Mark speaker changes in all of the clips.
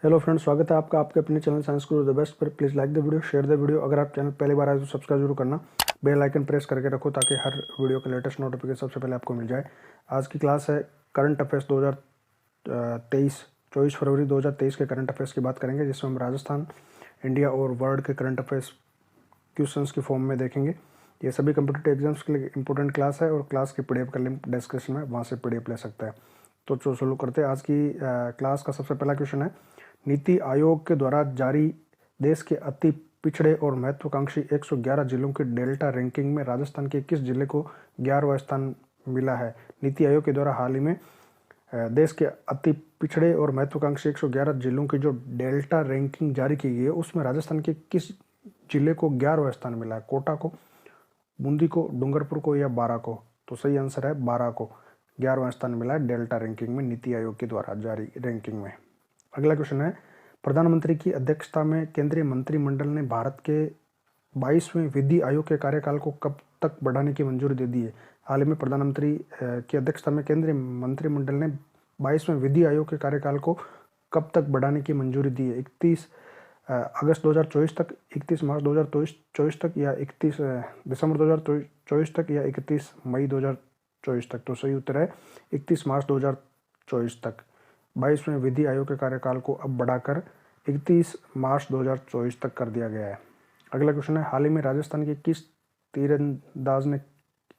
Speaker 1: Hello friends, स्वागत है आपका आपके अपने channel science Guru the best पर। Please like the video, share the video. अगर आप चैनल पहली बार आए तो सब्सक्राइब जरूर करना, बेल आइकन प्रेस करके रखो ताकि हर वीडियो का लेटेस्ट नोटिफिकेशन सबसे पहले आपको मिल जाए। आज की क्लास है करंट अफेयर्स 2023, 24 फरवरी 2023 के करंट अफेयर्स की बात करेंगे, जिसमें हम राजस्थान, इंडिया और वर्ल्ड के करंट अफेयर्स क्वेश्चंस की फॉर्म में देखेंगे। ये सभी कम्पिटिटिव एग्जाम्स के लिए इंपॉर्टेंट क्लास है और क्लास की पीडीएफ का लिंक डिस्क्रिप्शन में, वहाँ से पीडीएफ ले सकते हैं। तो शुरू करते हैं। आज की क्लास का सबसे पहला क्वेश्चन है, नीति आयोग के द्वारा जारी देश के अति पिछड़े और महत्वाकांक्षी 111 जिलों की डेल्टा रैंकिंग में राजस्थान के किस जिले को 11वां स्थान मिला है? नीति आयोग के द्वारा हाल ही में देश के अति पिछड़े और महत्वाकांक्षी 111 जिलों की जो डेल्टा रैंकिंग जारी की गई है, उसमें राजस्थान के किस जिले को 11वां स्थान मिला है? कोटा को, बूंदी को, डूंगरपुर को या बारा को? तो सही आंसर है बारा को 11वां स्थान मिला है डेल्टा रैंकिंग में, नीति आयोग के द्वारा जारी रैंकिंग में। अगला क्वेश्चन है, प्रधानमंत्री की अध्यक्षता में केंद्रीय मंत्रिमंडल ने भारत के 22वें विधि आयोग के कार्यकाल को कब तक बढ़ाने की मंजूरी दे दी है? हाल ही में प्रधानमंत्री की अध्यक्षता में केंद्रीय मंत्रिमंडल ने 22वें विधि आयोग के कार्यकाल को कब तक बढ़ाने की मंजूरी दी है? 31 अगस्त 2024 तक, 31 मार्च 2024 तक, या 31 दिसंबर 2024 तक, या 31 मई 2024 तक? तो सही उत्तर है 31 मार्च 2024 तक। 22वें विधि आयोग के कार्यकाल को अब बढ़ाकर 31 मार्च 2024 तक कर दिया गया है। अगला क्वेश्चन है, हाल ही में राजस्थान के किस तीरंदाज ने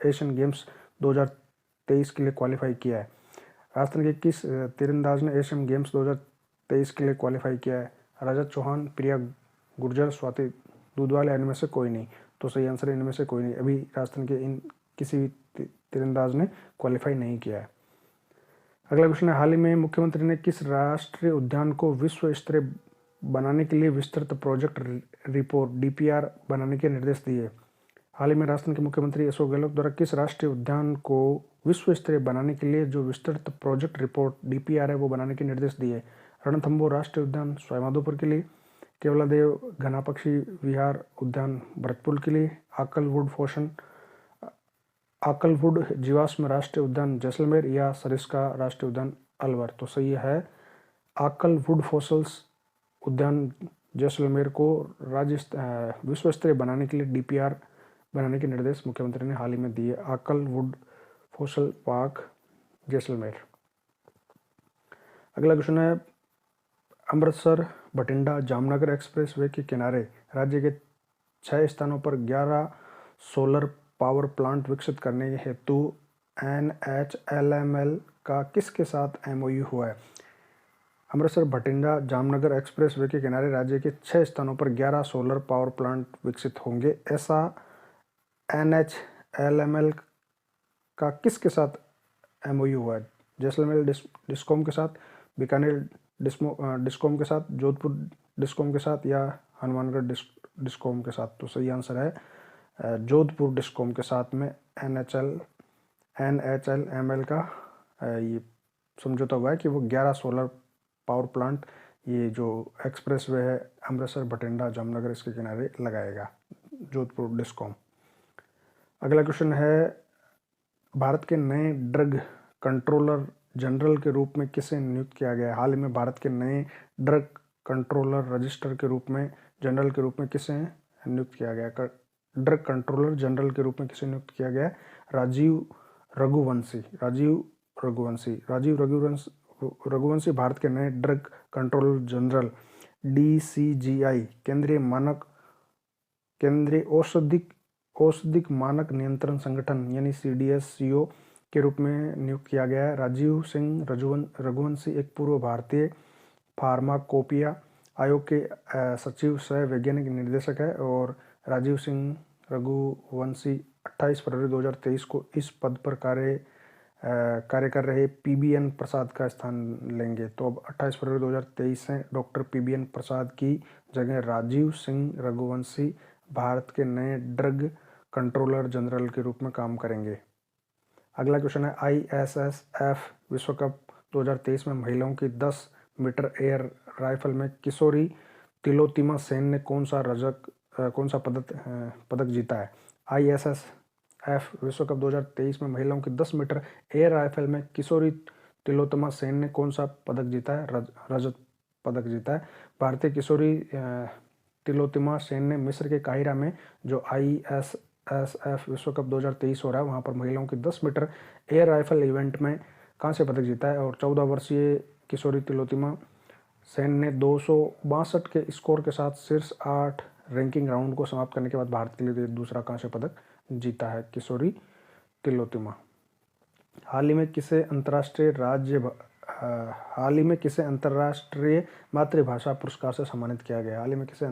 Speaker 1: एशियन गेम्स 2023 के लिए क्वालिफाई किया है? राजस्थान के किस तीरंदाज ने एशियन गेम्स 2023 के लिए क्वालिफाई किया है? रजत चौहान, प्रिया गुर्जर, स्वाति दूधवाल, या इनमें से कोई नहीं? तो सही आंसर है इनमें से कोई नहीं। अभी राजस्थान के इन किसी भी तीरंदाज ने क्वालिफाई नहीं किया है। अगला क्वेश्चन है, हाल ही में मुख्यमंत्री ने किस राष्ट्रीय उद्यान को विश्व स्तरीय बनाने के लिए विस्तृत प्रोजेक्ट रिपोर्ट डीपीआर बनाने के निर्देश दिए? हाल ही में राजस्थान के मुख्यमंत्री अशोक गहलोत द्वारा किस राष्ट्रीय उद्यान को विश्व स्तरीय बनाने के लिए जो विस्तृत प्रोजेक्ट रिपोर्ट डीपीआर है वो बनाने के निर्देश दिए? रणथंबोर राष्ट्रीय उद्यान सवाईमाधोपुर के लिए, केवलादेव घना पक्षी विहार उद्यान भरतपुर के लिए, आकलवुड जीवाश्म राष्ट्रीय उद्यान जैसलमेर, या सरिस्का राष्ट्रीय उद्यान अलवर? तो सही है आकलवुड फॉसल्स उद्यान जैसलमेर को विश्व स्तरीय बनाने के लिए डीपीआर बनाने के निर्देश मुख्यमंत्री ने हाल ही में दिए। Akal wood fossil park Jaisalmer. अगला क्वेश्चन है, अमृतसर बठिंडा जामनगर एक्सप्रेसवे के किनारे राज्य के 6 स्थानों पर 11 सोलर पावर प्लांट विकसित करने हेतु NHLML का किसके साथ MOU हुआ है? अमृतसर बठिंडा जामनगर एक्सप्रेसवे के किनारे राज्य के 6 स्थानों पर 11 सोलर पावर प्लांट विकसित होंगे, ऐसा NHLML का किसके साथ MOU हुआ है? जैसलमेर डिस्कॉम के साथ, बीकानेर डिस्कॉम के साथ, जोधपुर डिस्कॉम के साथ, या हनुमानगढ़ डिस्कॉम के साथ? तो सही आंसर है जोधपुर डिस्कॉम के साथ में NHLML का ये समझौता हुआ है कि वो 11 सोलर पावर प्लांट ये जो एक्सप्रेसवे है अमृतसर बठिंडा जामनगर इसके किनारे लगाएगा जोधपुर डिस्कॉम। अगला क्वेश्चन है, भारत के नए ड्रग कंट्रोलर जनरल के रूप में किसे नियुक्त किया गया है? हाल ही में भारत के नए ड्रग कंट्रोलर रजिस्टर के रूप में जनरल के रूप में किसे नियुक्त किया गया? ड्रग कंट्रोलर जनरल के रूप में किसे नियुक्त किया गया? राजीव रघुवंशी भारत के नए ड्रग कंट्रोलर जनरल DCGI केंद्रीय औषधिक मानक नियंत्रण संगठन यानी CDSCO के रूप में नियुक्त किया गया है। राजीव सिंह रघुवंशी एक पूर्व भारतीय फार्माकोपिया आयोग के सचिव सह वैज्ञानिक निर्देशक है, और राजीव सिंह रघुवंशी 28 फरवरी 2023 को इस पद पर कार्य कर रहे PBN प्रसाद का स्थान लेंगे। तो अब 28 फरवरी 2023 से डॉक्टर PBN प्रसाद की जगह राजीव सिंह रघुवंशी भारत के नए ड्रग कंट्रोलर जनरल के रूप में काम करेंगे। अगला क्वेश्चन है, ISSF विश्व कप 2023 में महिलाओं की 10 मीटर एयर राइफल में किशोरी तिलोत्तमा सेन ने कौन सा पदक जीता है? ISSF विश्व कप 2023 में महिलाओं की 10 मीटर एयर राइफल में किशोरी तिलोत्तमा सेन ने कौन सा पदक जीता है? रजत पदक जीता है। भारतीय किशोरी तिलोत्तमा सेन ने मिस्र के काहिरा में जो ISSF विश्व कप 2023 हो रहा है वहाँ पर महिलाओं की 10 मीटर एयर राइफल इवेंट में कांस्य पदक जीता है। और 14 वर्षीय किशोरी तिलोत्तमा सेन ने 262 के स्कोर के साथ शीर्ष 8 रैंकिंग राउंड को समाप्त करने के बाद भारत के लिए दूसरा कांस्य पदक जीता है किशोरी तिलोत्तमा। हाल ही में किसे अंतर्राष्ट्रीय मातृभाषा पुरस्कार से सम्मानित किया गया? हाल ही में किसे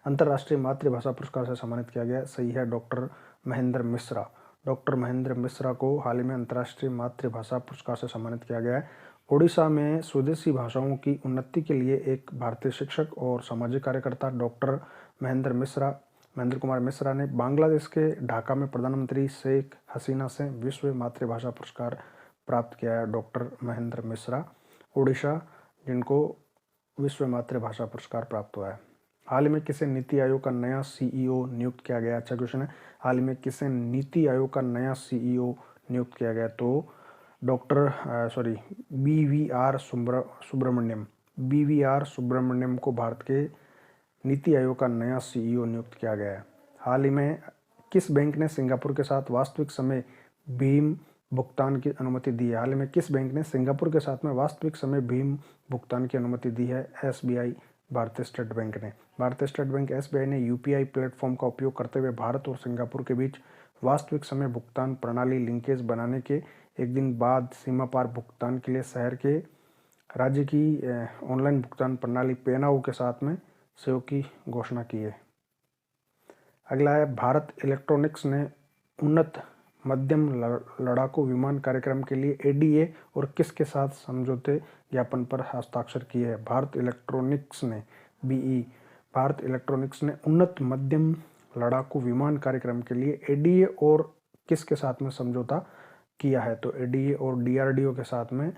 Speaker 1: अंतर्राष्ट्रीय मातृभाषा पुरस्कार से सम्मानित किया गया? सही है, डॉक्टर महेंद्र मिश्रा। डॉक्टर महेंद्र मिश्रा को हाल ही में अंतर्राष्ट्रीय मातृभाषा पुरस्कार से सम्मानित किया गया है। ओडिशा में स्वदेशी भाषाओं की उन्नति के लिए एक भारतीय शिक्षक और सामाजिक कार्यकर्ता डॉक्टर महेंद्र कुमार मिश्रा ने बांग्लादेश के ढाका में प्रधानमंत्री शेख हसीना से विश्व मातृभाषा पुरस्कार प्राप्त किया है। डॉक्टर महेंद्र मिश्रा, ओडिशा, जिनको विश्व मातृभाषा पुरस्कार प्राप्त हुआ है। हाल ही में किसे नीति आयोग का नया CEO नियुक्त किया गया? अच्छा क्वेश्चन है। हाल ही में किसे नीति आयोग का नया CEO नियुक्त किया गया? तो BVR सुब्रमण्यम को भारत के नीति आयोग का नया CEO नियुक्त किया गया है। हाल ही में किस बैंक ने सिंगापुर के साथ वास्तविक समय भीम भुगतान की अनुमति दी है? हाल ही में किस बैंक ने सिंगापुर के साथ में वास्तविक समय भीम भुगतान की अनुमति दी है? SBI, भारतीय स्टेट बैंक ने। भारतीय स्टेट बैंक SBI ने UPI प्लेटफॉर्म का उपयोग करते हुए भारत और सिंगापुर के बीच वास्तविक समय भुगतान प्रणाली लिंकेज बनाने के एक दिन बाद सीमा पार भुगतान के लिए शहर के राज्य की ऑनलाइन भुगतान प्रणाली पेनाउ के साथ में सहयोग की घोषणा की है। अगला है, भारत इलेक्ट्रॉनिक्स ने उन्नत मध्यम लड़ाकू विमान कार्यक्रम के लिए ADA और किसके साथ समझौते ज्ञापन पर हस्ताक्षर किए हैं? भारत इलेक्ट्रॉनिक्स ने उन्नत मध्यम लड़ाकू विमान कार्यक्रम के लिए ADA और किसके साथ में समझौता किया है? तो ADA और DRDO के साथ में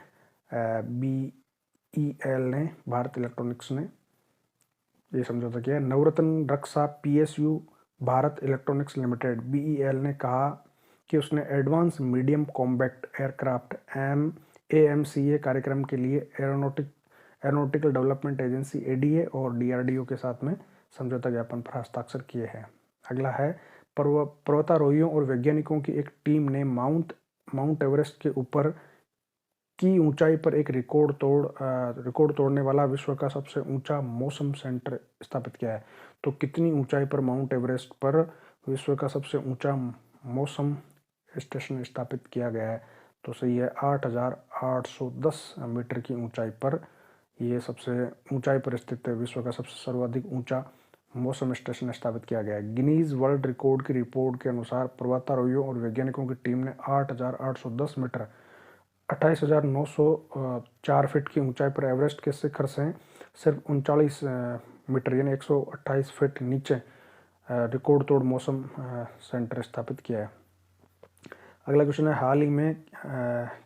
Speaker 1: BEL ने, भारत इलेक्ट्रॉनिक्स ने ये समझौता किया है। नवरत्न रक्षा PSU Bharat electronics limited BEL ने कहा कि उसने advance medium combat aircraft AMCA कार्यक्रम के लिए एरोनॉटिकल डेवलपमेंट एजेंसी ADA और DRDO के साथ में समझौता ज्ञापन पर हस्ताक्षर किए हैं। अगला है, पर्वतारोहियों और वैज्ञानिकों की एक टीम ने माउंट एवरेस्ट के ऊपर की ऊंचाई पर एक रिकॉर्ड तोड़ने वाला विश्व का सबसे ऊंचा मौसम सेंटर स्थापित किया है। तो कितनी ऊंचाई पर माउंट एवरेस्ट पर विश्व का सबसे ऊंचा मौसम स्टेशन स्थापित किया गया है? तो सही है, 8,810 मीटर की ऊंचाई पर ये सबसे ऊंचाई पर स्थित विश्व का सबसे सर्वाधिक ऊंचा मौसम स्टेशन स्थापित किया गया है। गिनीज वर्ल्ड रिकॉर्ड की रिपोर्ट के अनुसार पर्वतारोहियों और वैज्ञानिकों की टीम ने 8,810 मीटर 28,904 फीट की ऊंचाई पर एवरेस्ट के शिखर से सिर्फ 39 मीटर यानी 128 फीट नीचे रिकॉर्ड तोड़ मौसम सेंटर स्थापित किया है। अगला क्वेश्चन है, हाल ही में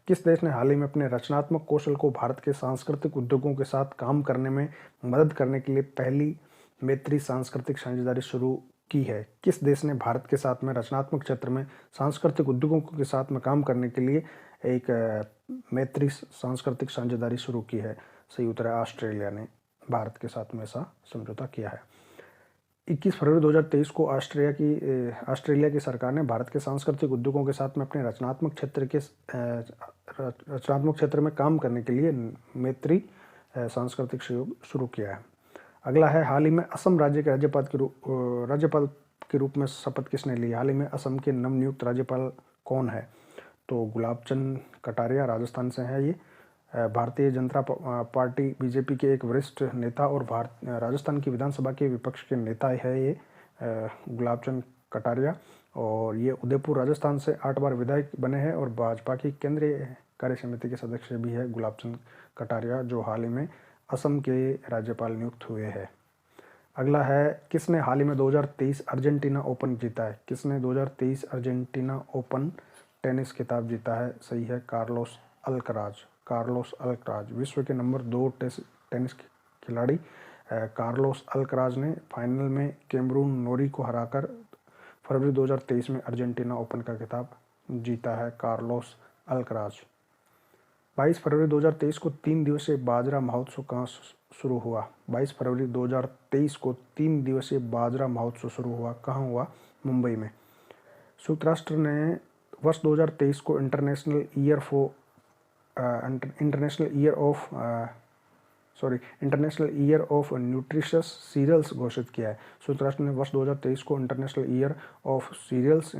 Speaker 1: किस देश ने हाल ही में अपने रचनात्मक कौशल को भारत के सांस्कृतिक उद्योगों के साथ काम करने में मदद करने के लिए पहली मैत्री सांस्कृतिक साझेदारी शुरू की है? किस देश ने भारत के साथ में रचनात्मक क्षेत्र में सांस्कृतिक उद्योगों के साथ में काम करने के लिए एक मैत्री सांस्कृतिक साझेदारी शुरू की है? सही उत्तर है, ऑस्ट्रेलिया ने भारत के साथ में ऐसा समझौता किया है। 21 फरवरी 2023 को ऑस्ट्रेलिया की सरकार ने भारत के सांस्कृतिक उद्योगों के साथ में अपने रचनात्मक क्षेत्र में काम करने के लिए मैत्री सांस्कृतिक सहयोग शुरू किया है। अगला है, हाल ही में असम राज्य के राज्यपाल के रूप में शपथ किसने ली? हाल ही में असम के नवनियुक्त राज्यपाल कौन है? तो गुलाब चंद कटारिया राजस्थान से हैं। ये भारतीय जनता पार्टी BJP के एक वरिष्ठ नेता और राजस्थान की विधानसभा के विपक्ष के नेता है ये गुलाब चंद कटारिया, और ये उदयपुर राजस्थान से 8 बार विधायक बने हैं और भाजपा की केंद्रीय कार्य समिति के सदस्य भी है गुलाब चंद कटारिया, जो हाल ही में असम के राज्यपाल नियुक्त हुए हैं। अगला है, किसने हाल ही में 2023 अर्जेंटीना ओपन जीता है? किसने 2023 अर्जेंटीना ओपन टेनिस खिताब जीता है? सही है, कार्लोस अल्कराज। विश्व के नंबर 2 टेनिस खिलाड़ी कार्लोस अल्कराज ने फाइनल में कैमरून नोरी को हराकर फरवरी 2023 में अर्जेंटीना ओपन का खिताब जीता है कार्लोस अल्कराज। 22 फरवरी 2023 को 3 दिवसीय बाजरा महोत्सव कहाँ शुरू हुआ? 22 फरवरी 2023 को 3 दिवसीय बाजरा महोत्सव शुरू हुआ, कहाँ हुआ? मुंबई में। संयुक्त राष्ट्र ने वर्ष 2023 को international year of nutritious cereals घोषित किया है। संयुक्त राष्ट्र ने वर्ष 2023 को international year of cereals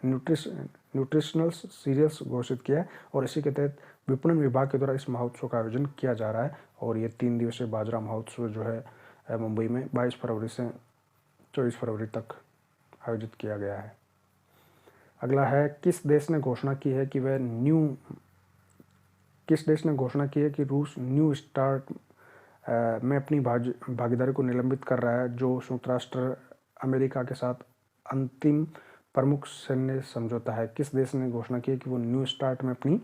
Speaker 1: nutritional cereals घोषित किया है और इसी के तहत विपणन विभाग के द्वारा इस महोत्सव का आयोजन किया जा रहा है और ये 3 दिवसीय बाजरा महोत्सव जो है मुंबई में 22 फरवरी से 24 फरवरी तक आयोजित किया गया है। अगला है, किस देश ने घोषणा की है कि रूस न्यू स्टार्ट में अपनी भागीदारी को निलंबित कर रहा है, जो संयुक्त राष्ट्र अमेरिका के साथ अंतिम प्रमुख सैन्य समझौता है। किस देश ने घोषणा की है कि वो न्यू स्टार्ट में अपनी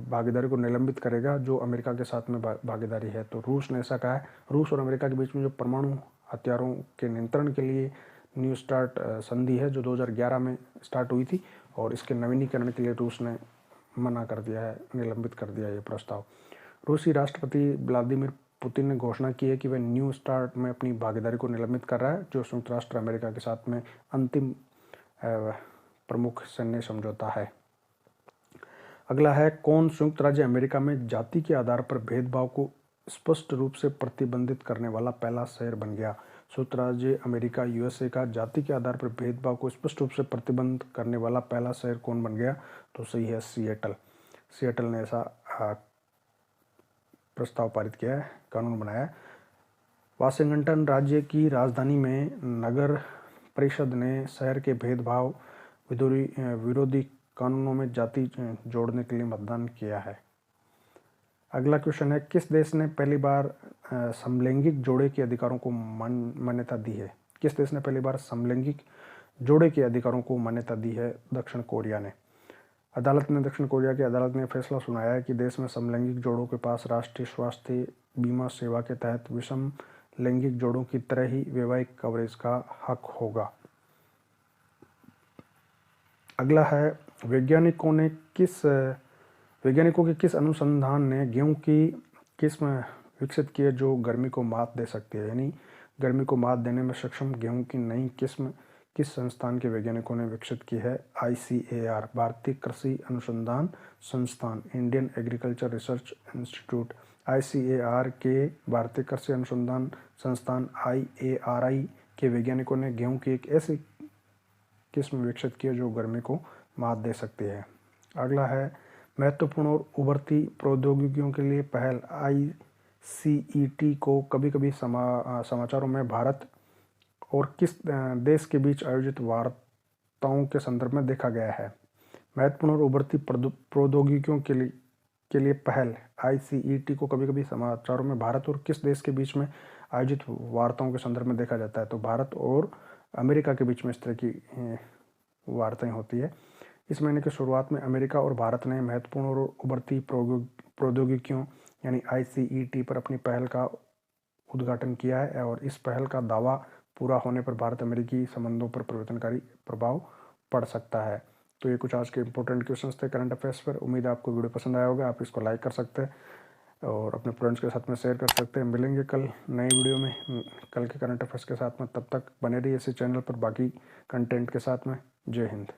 Speaker 1: भागीदारी को निलंबित करेगा, जो अमेरिका के साथ में भागीदारी है? तो रूस ने ऐसा कहा है। रूस और अमेरिका के बीच में जो परमाणु हथियारों के नियंत्रण के लिए न्यू स्टार्ट संधि है, जो 2011 में स्टार्ट हुई थी, और इसके नवीनीकरण के लिए रूस ने मना कर दिया है, निलंबित कर दिया ये प्रस्ताव। रूसी राष्ट्रपति व्लादिमीर पुतिन ने घोषणा की है कि वह न्यू स्टार्ट में अपनी भागीदारी को निलंबित कर रहा है, जो संयुक्त राष्ट्र अमेरिका के साथ में अंतिम प्रमुख सैन्य समझौता है। अगला है, कौन संयुक्त राज्य अमेरिका में जाति के आधार पर भेदभाव को स्पष्ट रूप से प्रतिबंधित करने वाला पहला शहर बन गया? संयुक्त राज्य अमेरिका यूएसए का जाति के आधार पर भेदभाव को स्पष्ट रूप से प्रतिबंध करने वाला पहला शहर कौन बन गया? तो सही है सिएटल। सिएटल ने ऐसा प्रस्ताव पारित किया है, कानून बनाया है। वाशिंगटन राज्य की राजधानी में नगर परिषद ने शहर के भेदभाव विरोधी कानूनों में जाति जोड़ने के लिए मतदान किया है। अगला क्वेश्चन है, किस देश ने पहली बार समलैंगिक जोड़े के अधिकारों को मान्यता दी है? किस देश ने पहली बार समलैंगिक जोड़े के अधिकारों को मान्यता दी है? दक्षिण कोरिया ने। दक्षिण कोरिया की अदालत ने फैसला सुनाया है कि देश में समलैंगिक जोड़ों के पास राष्ट्रीय स्वास्थ्य बीमा सेवा के तहत विषम लैंगिक जोड़ों की तरह ही वैवाहिक कवरेज का हक होगा। अगला है, वैज्ञानिकों के किस अनुसंधान ने गेहूं की किस्म विकसित की है जो गर्मी को मात दे सकती है? यानी गर्मी को मात देने में सक्षम गेहूं की नई किस्म किस संस्थान के वैज्ञानिकों ने विकसित की है? ICAR, भारतीय कृषि अनुसंधान संस्थान, Indian agriculture research institute. ICAR के भारतीय कृषि अनुसंधान संस्थान IARI के वैज्ञानिकों ने गेहूं की एक ऐसी किस्म विकसित की है जो गर्मी को मात दे सकती है। अगला है, महत्वपूर्ण और उभरती प्रौद्योगिकियों के लिए पहल ICET को कभी कभी समाचारों में भारत और किस देश के बीच आयोजित वार्ताओं के संदर्भ में देखा गया है? महत्वपूर्ण और उभरती प्रौद्योगिकियों के लिए पहल ICET को कभी कभी समाचारों में भारत और किस देश के बीच में आयोजित वार्ताओं के संदर्भ में देखा जाता है? तो भारत और अमेरिका के बीच में इस तरह की वार्ताएं होती है। इस महीने की शुरुआत में अमेरिका और भारत ने महत्वपूर्ण और उभरती प्रौद्योगिकियों यानी ICET पर अपनी पहल का उद्घाटन किया है और इस पहल का दावा पूरा होने पर भारत अमेरिकी संबंधों पर परिवर्तनकारी प्रभाव पड़ सकता है। तो ये कुछ आज के इंपॉर्टेंट क्वेश्चंस थे करंट अफेयर्स पर। उम्मीद है आपको वीडियो पसंद आया होगा। आप इसको लाइक कर सकते हैं और अपने फ्रेंड्स के साथ में शेयर कर सकते हैं। मिलेंगे कल नई वीडियो में कल के करंट अफेयर्स के साथ में। तब तक बने रहिए इसी चैनल पर बाकी कंटेंट के साथ में। जय हिंद।